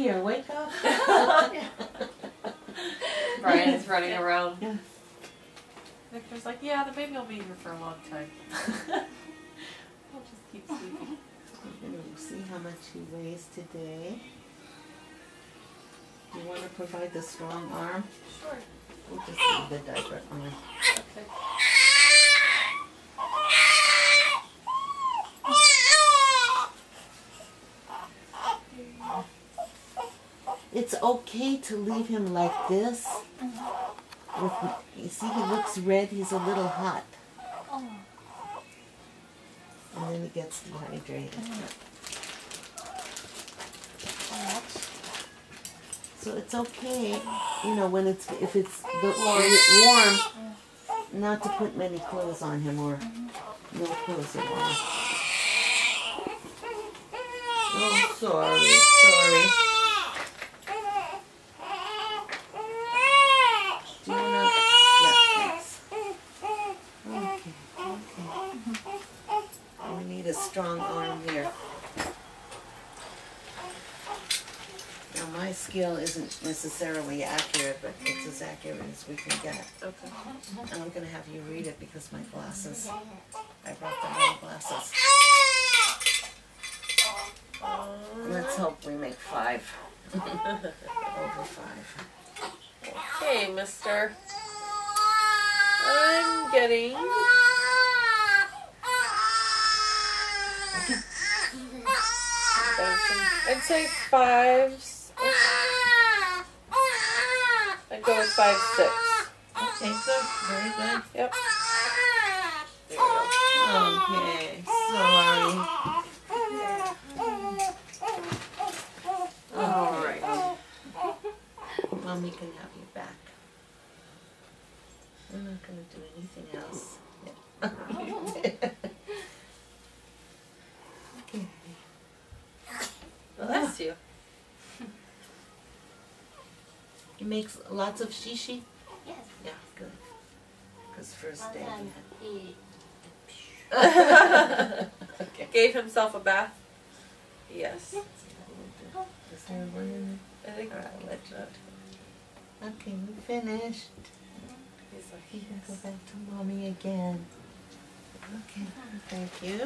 here, wake up. Brian is running around. Yeah. Victor's like, yeah, the baby will be here for a long time. I'll just keep sleeping. We'll see how much he weighs today. You want to provide the strong arm? Sure. We'll just leave the diaper on. Okay. It's okay to leave him like this. You see, he looks red. He's a little hot. And then he gets dehydrated. So it's okay, you know, when if it's warm, not to put many clothes on him or no clothes at all. Oh, sorry. Do you wanna? Yeah, thanks. Okay. We need a strong arm here. Now my scale isn't necessarily accurate, but it's as accurate as we can get. Okay. And I'm going to have you read it because my glasses, I brought the wrong glasses. Let's hope we make 5. Over 5. Okay, mister. I'm getting... I'd say 5s. I'd go with 5, 6. Okay, good. Very good. Yep. Okay, sorry. Alright. Mommy can have you back. We're not going to do anything else. Yeah. Okay. Bless you. He makes lots of shishi? Yes. Yeah, good. Because first day He Okay. Gave himself a bath? Yes. Is there one in I think there? All right, I'll let you. that. Okay, we finished. He's like, You can go back to mommy again. Okay, thank you.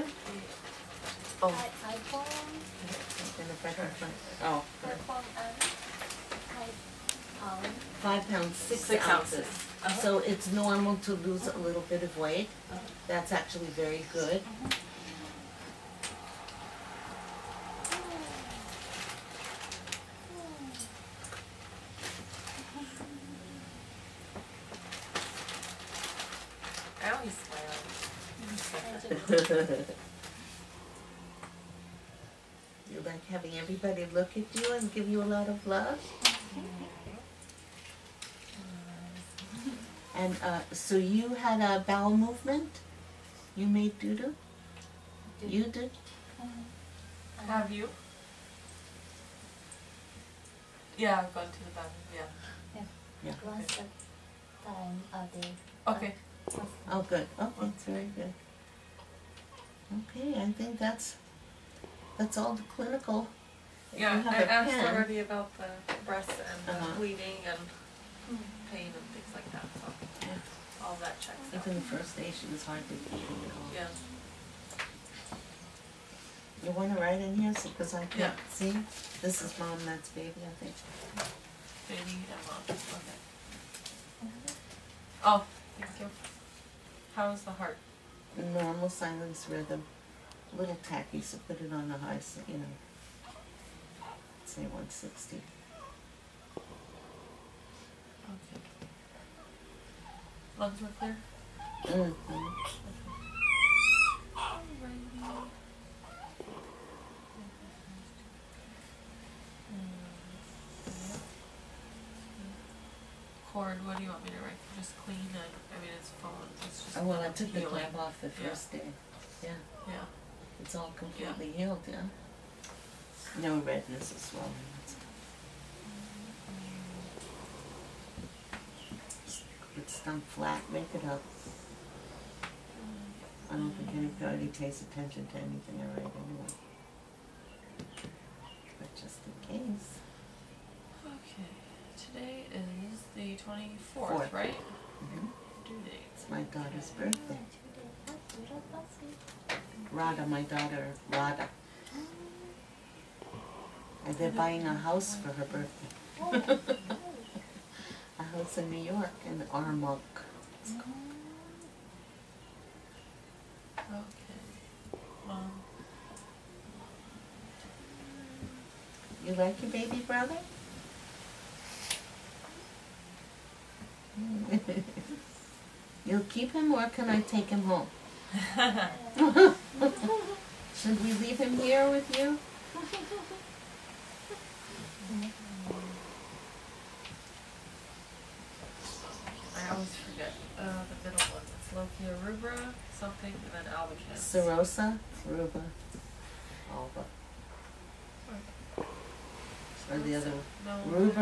oh, iPhone, Oh, iPhone and iPhone. 5 pounds, 6 6 ounces. So it's normal to lose a little bit of weight. That's actually very good. ow, he's smiling. You like having everybody look at you and give you a lot of love? And so you had a bowel movement? You made doo-doo? You did? Have you? Yeah, I've gone to the bathroom, yeah. Once a time a day. Okay. Oh, good. Okay, that's very good. Okay, I think that's all the clinical. Yeah, You have I a asked pen. already about the breast and Uh-huh. bleeding and pain and things like that, so all that checks out. Even the first day she was hardly eating at all. Yeah. You want to write in here because I can't Yeah. see? This is mom, that's baby, I think. Baby and mom. Okay. Oh, thank you. How's the heart? Normal silence rhythm. A little tacky, so put it on the high, you know. Say 160. Okay. Lungs were clear? Mm-hmm. Cord, what do you want me to write? Just clean and, I mean, it's full, it's just. Oh, well, I took the healing. glove off the first day. Yeah, Yeah. it's all completely healed, yeah. No redness or swelling. It's done flat, make it up. I don't think anybody pays attention to anything I write anyway. But just in case. 24th, Fourth. right? Mhm. Due date. It's my daughter's birthday. Radha, my daughter, Radha. And they're buying a house for her birthday. A house in New York, in Armonk. Okay. You like your baby brother? You'll keep him, or can I take him home? Should we leave him here with you? I always forget the middle one. It's Lokia rubra, something, and then albicans. Serosa, Ruba, Alba. Or the other one. No. Ruba.